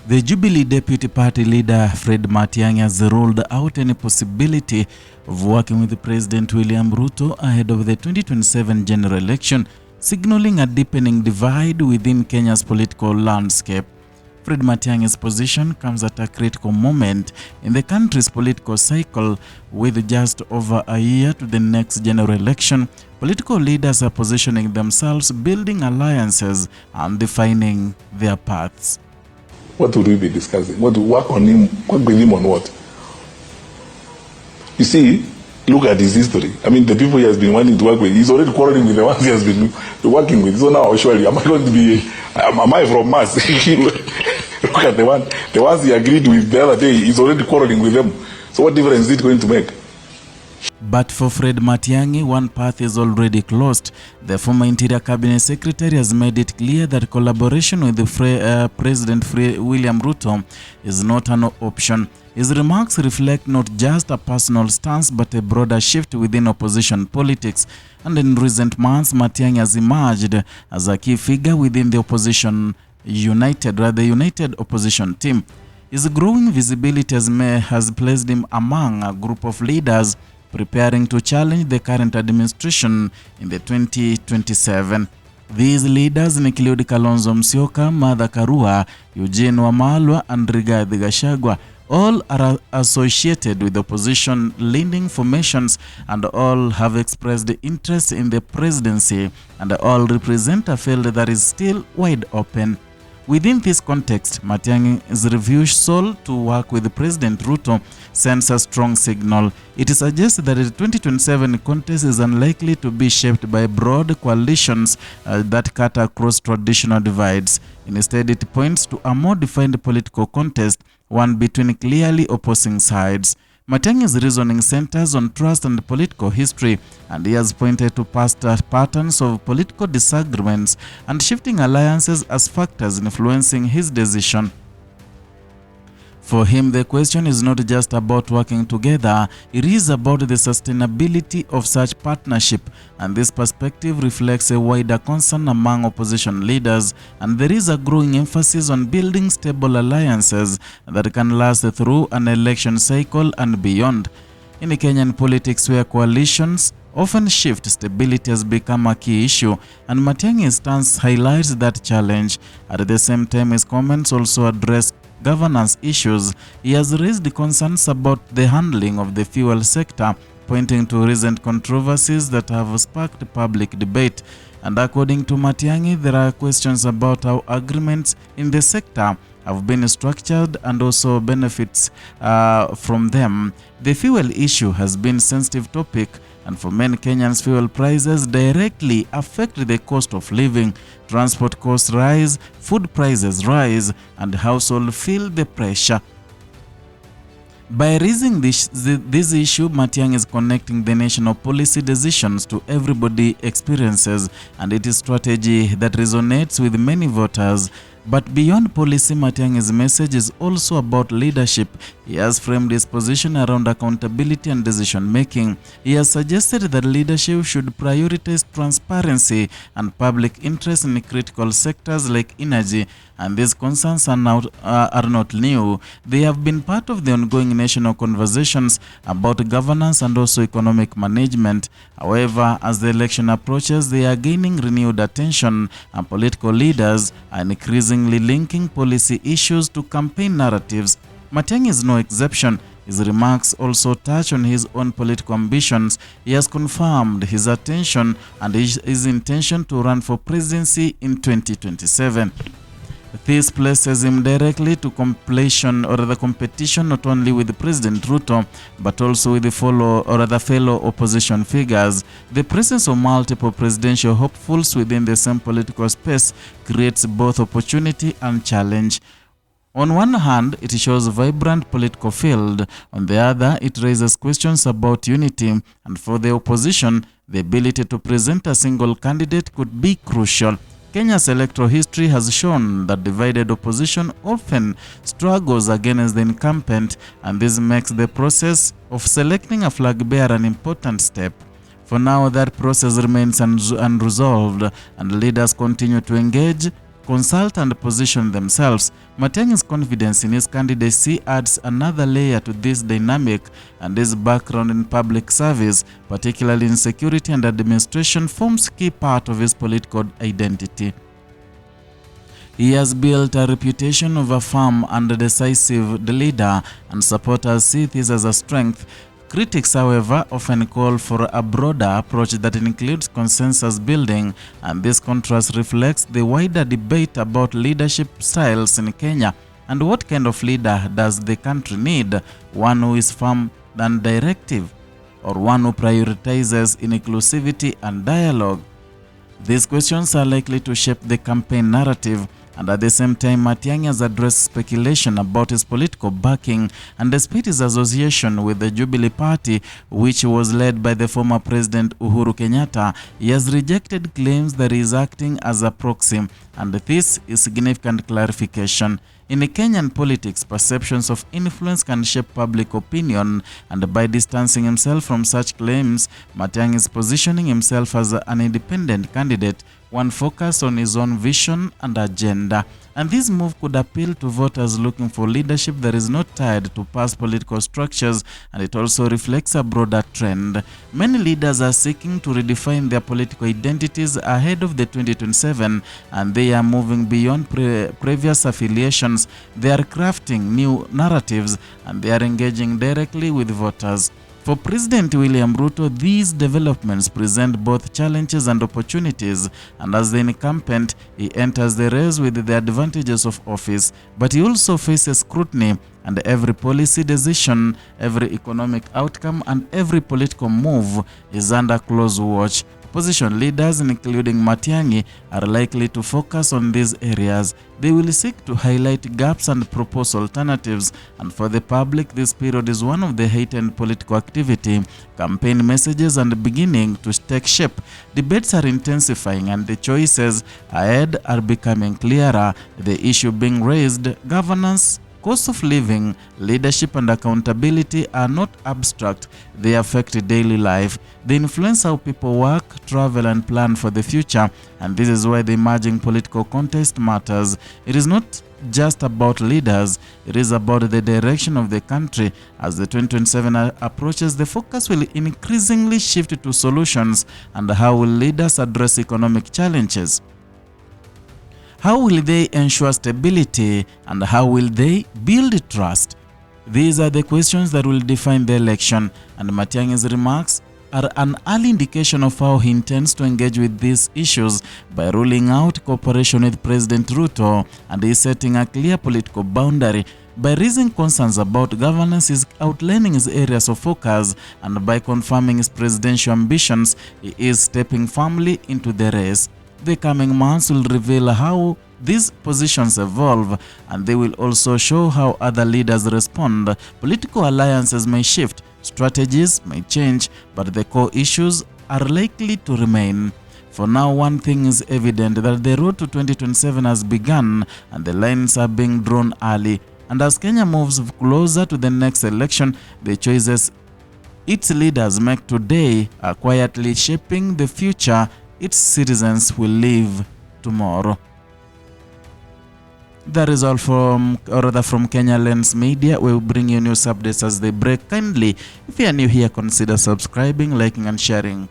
The Jubilee Deputy Party leader Fred Matiang'i has ruled out any possibility of working with President William Ruto ahead of the 2027 general election, signaling a deepening divide within Kenya's political landscape. Fred Matiang'i's position comes at a critical moment in the country's political cycle. With just over a year to the next general election, political leaders are positioning themselves, building alliances, and defining their paths. What would we be discussing? What to work on him? Work with him on what? You see, look at his history. I mean, the people he has been wanting to work with, he's already quarreling with the ones he has been working with. So now, surely, am I going to be, am I from Mars? Look at the ones he agreed with the other day, he's already quarreling with them. So what difference is it going to make? But for Fred Matiang'i, one path is already closed. The former Interior Cabinet Secretary has made it clear that collaboration with the President William Ruto is not an option. His remarks reflect not just a personal stance but a broader shift within opposition politics. And in recent months, Matiang'i has emerged as a key figure within the united opposition team. His growing visibility has placed him among a group of leaders preparing to challenge the current administration in the 2027. These leaders include Kalonzo Musyoka, Martha Karua, Eugene Wamalwa, and Rigathi Gachagua. All are associated with opposition-leaning formations, and all have expressed interest in the presidency, and all represent a field that is still wide open. Within this context, Matiang'i's refusal to work with President Ruto sends a strong signal. It suggests that the 2027 contest is unlikely to be shaped by broad coalitions that cut across traditional divides. Instead, it points to a more defined political contest, one between clearly opposing sides. Matiang'i's reasoning centers on trust and political history, and he has pointed to past patterns of political disagreements and shifting alliances as factors influencing his decision. For him, the question is not just about working together, it is about the sustainability of such partnership, and this perspective reflects a wider concern among opposition leaders, and there is a growing emphasis on building stable alliances that can last through an election cycle and beyond. In Kenyan politics, where coalitions often shift, stability has become a key issue, and Matiang'i's stance highlights that challenge. At the same time, his comments also address governance issues. He has raised concerns about the handling of the fuel sector, pointing to recent controversies that have sparked public debate. And according to Matiang'i, there are questions about how agreements in the sector have been structured and also benefits from them. The fuel issue has been a sensitive topic, and for many Kenyans, fuel prices directly affect the cost of living. Transport costs rise, food prices rise, and households feel the pressure. By raising this issue, Matiang'i is connecting the national policy decisions to everyday experiences, and it is strategy that resonates with many voters. But beyond policy, Matiang'i's message is also about leadership. He has framed his position around accountability and decision-making. He has suggested that leadership should prioritize transparency and public interest in critical sectors like energy, and these concerns are not new. They have been part of the ongoing national conversations about governance and also economic management. However, as the election approaches, they are gaining renewed attention, and political leaders are increasingly linking policy issues to campaign narratives. Matiang'i is no exception. His remarks also touch on his own political ambitions. He has confirmed his attention and his intention to run for presidency in 2027. This places him directly to the competition not only with President Ruto but also with the fellow opposition figures. The presence of multiple presidential hopefuls within the same political space creates both opportunity and challenge. On one hand, it shows a vibrant political field. On the other, it raises questions about unity, and for the opposition, the ability to present a single candidate could be crucial. Kenya's electoral history has shown that divided opposition often struggles against the incumbent, and this makes the process of selecting a flag bearer an important step. For now, that process remains unresolved, and leaders continue to engage consult and position themselves. Matiang'i's confidence in his candidacy adds another layer to this dynamic, and his background in public service, particularly in security and administration, forms a key part of his political identity. He has built a reputation of a firm and decisive leader, and supporters see this as a strength. Critics, however, often call for a broader approach that includes consensus building, and this contrast reflects the wider debate about leadership styles in Kenya. And what kind of leader does the country need? One who is firm and directive, or one who prioritizes inclusivity and dialogue? These questions are likely to shape the campaign narrative, and at the same time, Matiang'i has addressed speculation about his political backing, and despite his association with the Jubilee Party, which was led by the former President Uhuru Kenyatta, he has rejected claims that he is acting as a proxy, and this is significant clarification. In Kenyan politics, perceptions of influence can shape public opinion, and by distancing himself from such claims, Matiang'i is positioning himself as an independent candidate, one focused on his own vision and agenda. And this move could appeal to voters looking for leadership that is not tied to past political structures, and it also reflects a broader trend. Many leaders are seeking to redefine their political identities ahead of the 2027, and they are moving beyond previous affiliations. They are crafting new narratives, and they are engaging directly with voters. For President William Ruto, these developments present both challenges and opportunities, and as the incumbent, he enters the race with the advantages of office, but he also faces scrutiny, and every policy decision, every economic outcome, and every political move is under close watch. Opposition leaders, including Matiang'i, are likely to focus on these areas. They will seek to highlight gaps and propose alternatives, and for the public, this period is one of the heightened political activity. Campaign messages are beginning to take shape. Debates are intensifying, and the choices ahead are becoming clearer. The issue being raised, governance, cost of living, leadership, and accountability, are not abstract. They affect daily life. They influence how people work, travel, and plan for the future. And this is why the emerging political context matters. It is not just about leaders, it is about the direction of the country. As the 2027 approaches, the focus will increasingly shift to solutions, and how will leaders address economic challenges? How will they ensure stability, and how will they build trust? These are the questions that will define the election, and Matiang'i's remarks are an early indication of how he intends to engage with these issues by ruling out cooperation with President Ruto, and he is setting a clear political boundary. By raising concerns about governance, he is outlining his areas of focus, and by confirming his presidential ambitions, he is stepping firmly into the race. The coming months will reveal how these positions evolve, and they will also show how other leaders respond. Political alliances may shift, strategies may change, but the core issues are likely to remain. For now, one thing is evident, that the road to 2027 has begun, and the lines are being drawn early. And as Kenya moves closer to the next election, the choices its leaders make today are quietly shaping the future its citizens will live tomorrow. That is all from Kenya Lens Media. We will bring you news updates as they break. Kindly, if you are new here, consider subscribing, liking, and sharing.